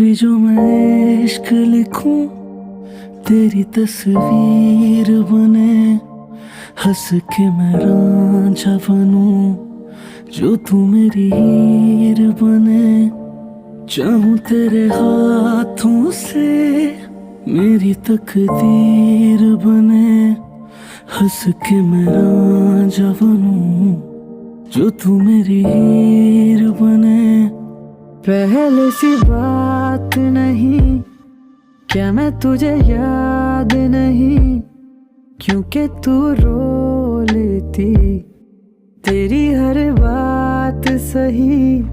भी जो मैं इश्क लिखूं, तेरी तस्वीर बने, हंस के मैं रांझा बनूं, जो तू मेरी हीर बने। चाहूं तेरे हाथों से मेरी तकदीर बने, हंस के मैं रांझा बनूं, जो तू मेरी हीर बने। पहले सी बात नहीं, क्या मैं तुझे याद नहीं, क्योंकि तू रो लेती तेरी हर बात सही।